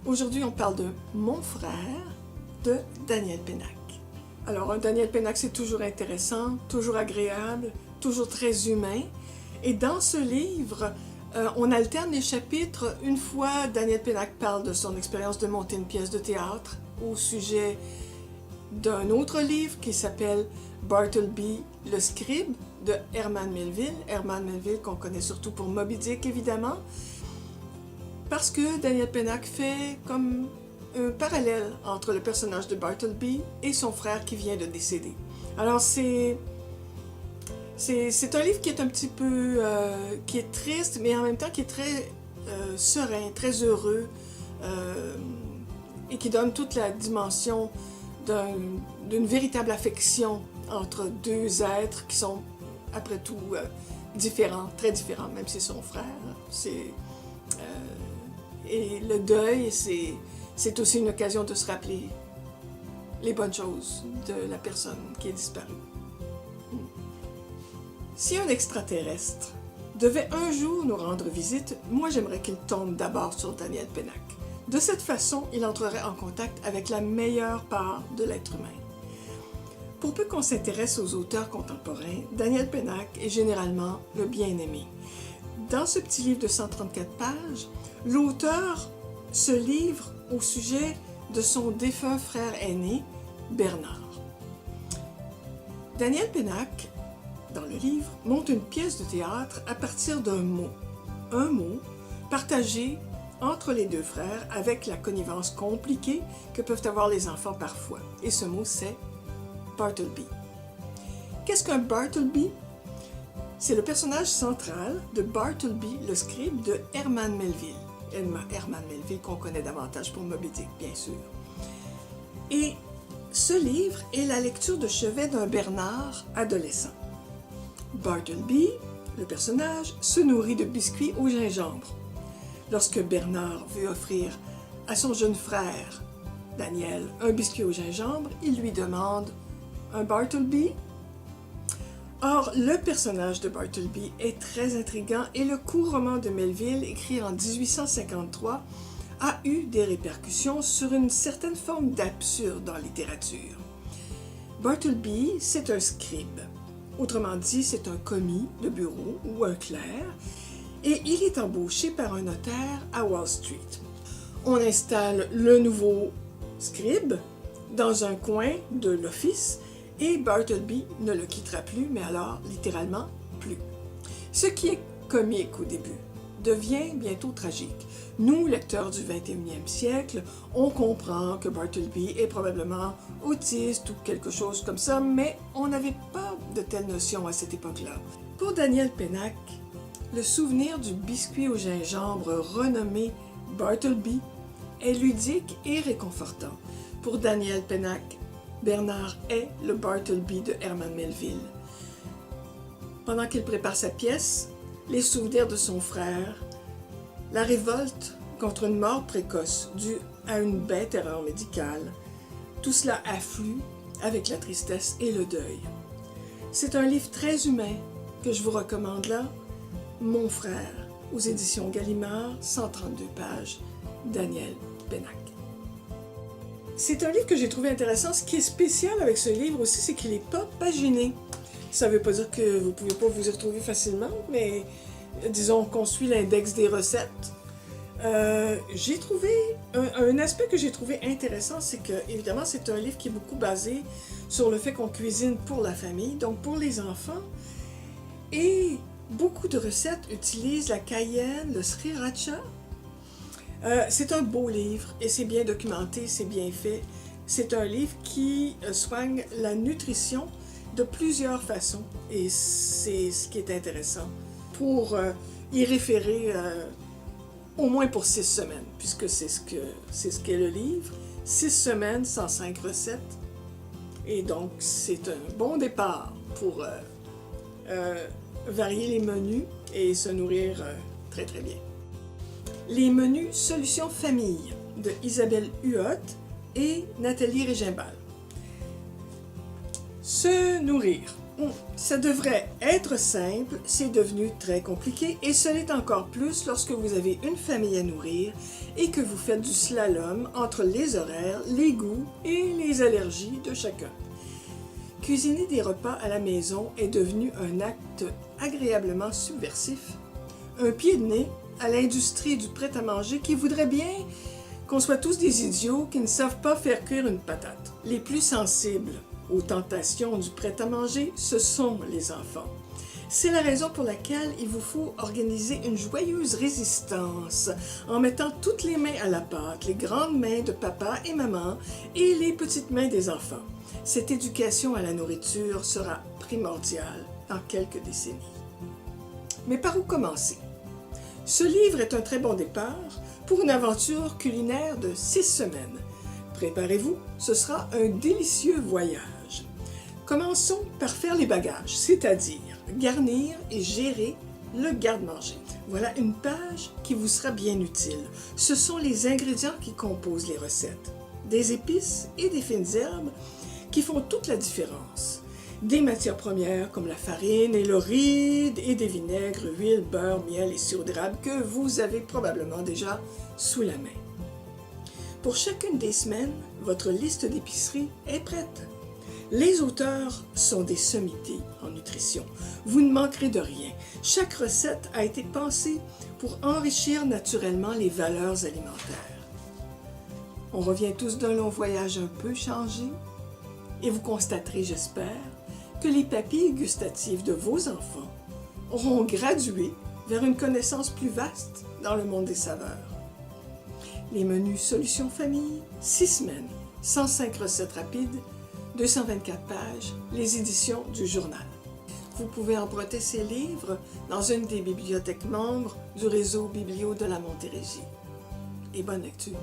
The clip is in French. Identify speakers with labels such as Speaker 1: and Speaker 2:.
Speaker 1: Aujourd'hui, on parle de Mon frère de Daniel Pénac. Alors, un Daniel Pénac, c'est toujours intéressant, toujours agréable, toujours très humain. Et dans ce livre, on alterne les chapitres. Une fois, Daniel Pénac parle de son expérience de monter une pièce de théâtre au sujet d'un autre livre qui s'appelle Bartleby le Scribe de Herman Melville. Herman Melville qu'on connaît surtout pour Moby Dick, évidemment. Parce que Daniel Pénac fait comme un parallèle entre le personnage de Bartleby et son frère qui vient de décéder. Alors c'est un livre qui est un petit peu, qui est triste, mais en même temps qui est très serein, très heureux, et qui donne toute la dimension d'une véritable affection entre deux êtres qui sont, après tout, différents, très différents, même si c'est son frère. Et le deuil, c'est aussi une occasion de se rappeler les bonnes choses de la personne qui est disparue. Si un extraterrestre devait un jour nous rendre visite, moi j'aimerais qu'il tombe d'abord sur Daniel Pénac. De cette façon, il entrerait en contact avec la meilleure part de l'être humain. Pour peu qu'on s'intéresse aux auteurs contemporains, Daniel Pénac est généralement le bien-aimé. Dans ce petit livre de 134 pages, l'auteur se livre au sujet de son défunt frère aîné, Bernard. Daniel Pénac, dans le livre, monte une pièce de théâtre à partir d'un mot. Un mot partagé entre les deux frères avec la connivence compliquée que peuvent avoir les enfants parfois. Et ce mot, c'est Bartleby. Qu'est-ce qu'un Bartleby? C'est le personnage central de Bartleby le Scribe de Herman Melville. Herman Melville qu'on connaît davantage pour Moby Dick, bien sûr. Et ce livre est la lecture de chevet d'un Bernard adolescent. Bartleby, le personnage, se nourrit de biscuits au gingembre. Lorsque Bernard veut offrir à son jeune frère, Daniel, un biscuit au gingembre, il lui demande « Un Bartleby ?» Or, le personnage de Bartleby est très intriguant et le court roman de Melville, écrit en 1853, a eu des répercussions sur une certaine forme d'absurde dans la littérature. Bartleby, c'est un scribe. Autrement dit, c'est un commis de bureau ou un clerc, et il est embauché par un notaire à Wall Street. On installe le nouveau scribe dans un coin de l'office, et Bartleby ne le quittera plus, mais alors littéralement plus. Ce qui est comique au début devient bientôt tragique. Nous, lecteurs du 21e siècle, on comprend que Bartleby est probablement autiste ou quelque chose comme ça, mais on n'avait pas de telles notions à cette époque-là. Pour Daniel Pénac, le souvenir du biscuit au gingembre renommé Bartleby est ludique et réconfortant. Pour Daniel Pénac, Bernard est le Bartleby de Herman Melville. Pendant qu'il prépare sa pièce, les souvenirs de son frère, la révolte contre une mort précoce due à une bête erreur médicale, tout cela afflue avec la tristesse et le deuil. C'est un livre très humain que je vous recommande là, Mon frère, aux éditions Gallimard, 132 pages, Daniel Pénac. C'est un livre que j'ai trouvé intéressant. Ce qui est spécial avec ce livre aussi, c'est qu'il n'est pas paginé. Ça ne veut pas dire que vous ne pouvez pas vous y retrouver facilement, mais disons qu'on suit l'index des recettes. J'ai trouvé, un aspect que j'ai trouvé intéressant, c'est que, évidemment, c'est un livre qui est beaucoup basé sur le fait qu'on cuisine pour la famille, donc pour les enfants. Et beaucoup de recettes utilisent la cayenne, le sriracha. C'est un beau livre et c'est bien documenté, c'est bien fait. C'est un livre qui soigne la nutrition de plusieurs façons et c'est ce qui est intéressant pour y référer au moins pour 6 semaines, puisque c'est ce qu'est le livre. 6 semaines, 105 recettes et donc c'est un bon départ pour varier les menus et se nourrir très très bien. Les menus Solutions Famille de Isabelle Huot et Nathalie Régimbal. Se nourrir. Ça devrait être simple, c'est devenu très compliqué et ce l'est encore plus lorsque vous avez une famille à nourrir et que vous faites du slalom entre les horaires, les goûts et les allergies de chacun. Cuisiner des repas à la maison est devenu un acte agréablement subversif, un pied de nez à l'industrie du prêt-à-manger qui voudrait bien qu'on soit tous des idiots qui ne savent pas faire cuire une patate. Les plus sensibles aux tentations du prêt-à-manger, ce sont les enfants. C'est la raison pour laquelle il vous faut organiser une joyeuse résistance en mettant toutes les mains à la pâte, les grandes mains de papa et maman et les petites mains des enfants. Cette éducation à la nourriture sera primordiale dans quelques décennies. Mais par où commencer? Ce livre est un très bon départ pour une aventure culinaire de 6 semaines. Préparez-vous, ce sera un délicieux voyage. Commençons par faire les bagages, c'est-à-dire garnir et gérer le garde-manger. Voilà une page qui vous sera bien utile. Ce sont les ingrédients qui composent les recettes. Des épices et des fines herbes qui font toute la différence. Des matières premières comme la farine et le riz et des vinaigres, huile, beurre, miel et sirop d'érable que vous avez probablement déjà sous la main. Pour chacune des semaines, votre liste d'épicerie est prête. Les auteurs sont des sommités en nutrition. Vous ne manquerez de rien. Chaque recette a été pensée pour enrichir naturellement les valeurs alimentaires. On revient tous d'un long voyage un peu changé et vous constaterez, j'espère, que les papilles gustatives de vos enfants auront gradué vers une connaissance plus vaste dans le monde des saveurs. Les menus Solutions Famille, 6 semaines, 105 recettes rapides, 224 pages, les éditions du journal. Vous pouvez emprunter ces livres dans une des bibliothèques membres du réseau Biblio de la Montérégie. Et bonne lecture!